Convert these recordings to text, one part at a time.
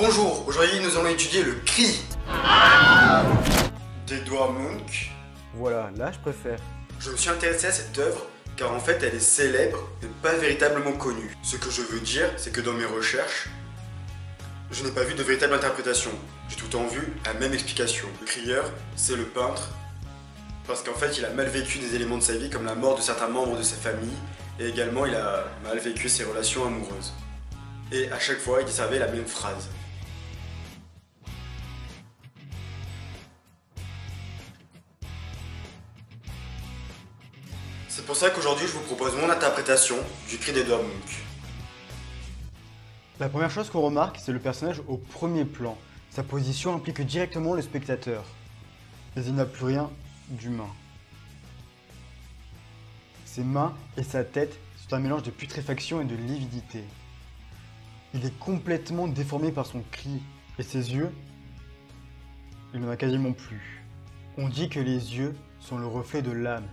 Bonjour, aujourd'hui nous allons étudier le cri d'Edvard Munch. Voilà, là je préfère. Je me suis intéressé à cette œuvre car en fait elle est célèbre mais pas véritablement connue. Ce que je veux dire, c'est que dans mes recherches, je n'ai pas vu de véritable interprétation. J'ai tout le temps vu la même explication. Le crieur, c'est le peintre, parce qu'en fait il a mal vécu des éléments de sa vie comme la mort de certains membres de sa famille, et également il a mal vécu ses relations amoureuses. Et à chaque fois il servait la même phrase. C'est pour ça qu'aujourd'hui je vous propose mon interprétation du cri d'Edvard Munch. La première chose qu'on remarque, c'est le personnage au premier plan. Sa position implique directement le spectateur. Mais il n'a plus rien d'humain. Ses mains et sa tête sont un mélange de putréfaction et de lividité. Il est complètement déformé par son cri. Et ses yeux, il n'en a quasiment plus. On dit que les yeux sont le reflet de l'âme.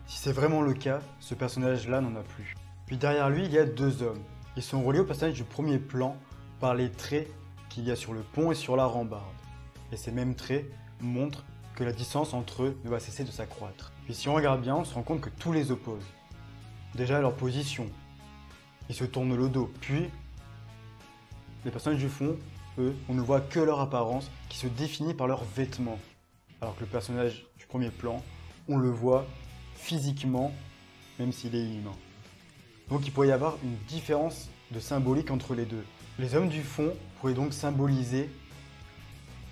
Si c'est vraiment le cas, ce personnage-là n'en a plus. Puis derrière lui, il y a deux hommes. Ils sont reliés au personnage du premier plan par les traits qu'il y a sur le pont et sur la rambarde. Et ces mêmes traits montrent que la distance entre eux ne va cesser de s'accroître. Puis si on regarde bien, on se rend compte que tout les oppose. Déjà leur position. Ils se tournent le dos. Puis, les personnages du fond, eux, on ne voit que leur apparence qui se définit par leurs vêtements. Alors que le personnage du premier plan, on le voit physiquement, même s'il est inhumain. Donc il pourrait y avoir une différence de symbolique entre les deux. Les hommes du fond pourraient donc symboliser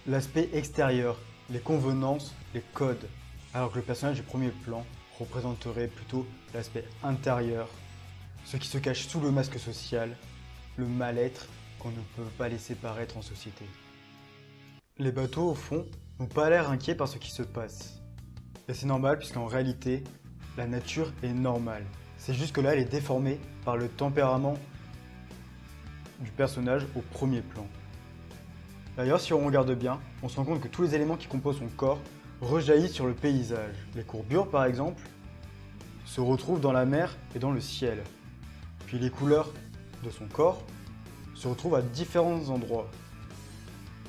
l'aspect extérieur, les convenances, les codes, alors que le personnage du premier plan représenterait plutôt l'aspect intérieur, ce qui se cache sous le masque social, le mal-être qu'on ne peut pas laisser paraître en société. Les bateaux, au fond, n'ont pas l'air inquiets par ce qui se passe. Et c'est normal puisqu'en réalité, la nature est normale. C'est juste que là, elle est déformée par le tempérament du personnage au premier plan. D'ailleurs, si on regarde bien, on se rend compte que tous les éléments qui composent son corps rejaillissent sur le paysage. Les courbures, par exemple, se retrouvent dans la mer et dans le ciel. Puis les couleurs de son corps se retrouvent à différents endroits,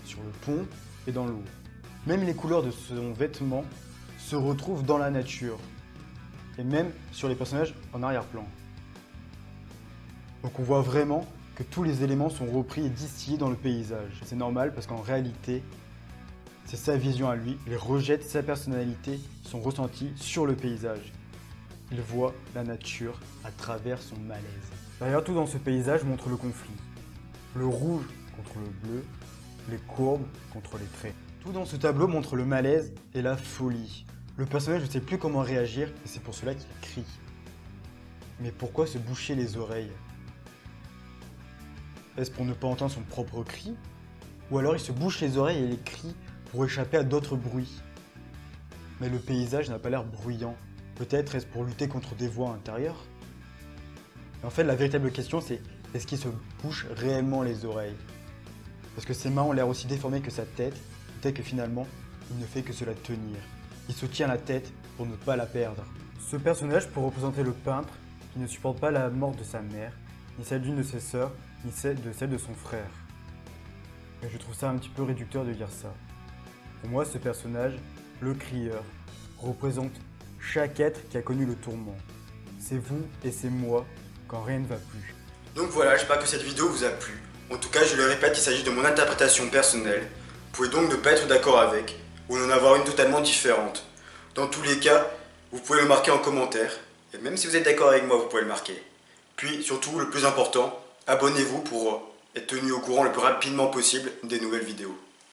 sur le pont et dans l'eau. Même les couleurs de son vêtement se retrouvent dans la nature, et même sur les personnages en arrière-plan. Donc on voit vraiment que tous les éléments sont repris et distillés dans le paysage. C'est normal parce qu'en réalité, c'est sa vision à lui, il rejette sa personnalité, son ressenti sur le paysage. Il voit la nature à travers son malaise. D'ailleurs, tout dans ce paysage montre le conflit. Le rouge contre le bleu, les courbes contre les traits. Tout dans ce tableau montre le malaise et la folie. Le personnage ne sait plus comment réagir et c'est pour cela qu'il crie. Mais pourquoi se boucher les oreilles? Est-ce pour ne pas entendre son propre cri? Ou alors il se bouche les oreilles et les crie pour échapper à d'autres bruits? Mais le paysage n'a pas l'air bruyant. Peut-être est-ce pour lutter contre des voix intérieures? Et en fait, la véritable question c'est, est-ce qu'il se bouche réellement les oreilles? Parce que ses mains ont l'air aussi déformées que sa tête, peut-être que finalement, il ne fait que se la tenir. Il se tient la tête pour ne pas la perdre. Ce personnage peut représenter le peintre qui ne supporte pas la mort de sa mère, ni celle d'une de ses sœurs, ni celle de son frère. Et je trouve ça un petit peu réducteur de dire ça. Pour moi, ce personnage, le crieur, représente chaque être qui a connu le tourment. C'est vous et c'est moi quand rien ne va plus. Donc voilà, j'espère que cette vidéo vous a plu. En tout cas, je le répète, il s'agit de mon interprétation personnelle. Vous pouvez donc ne pas être d'accord avec, ou en avoir une totalement différente. Dans tous les cas, vous pouvez le marquer en commentaire, et même si vous êtes d'accord avec moi, vous pouvez le marquer. Puis surtout, le plus important, abonnez-vous pour être tenu au courant le plus rapidement possible des nouvelles vidéos.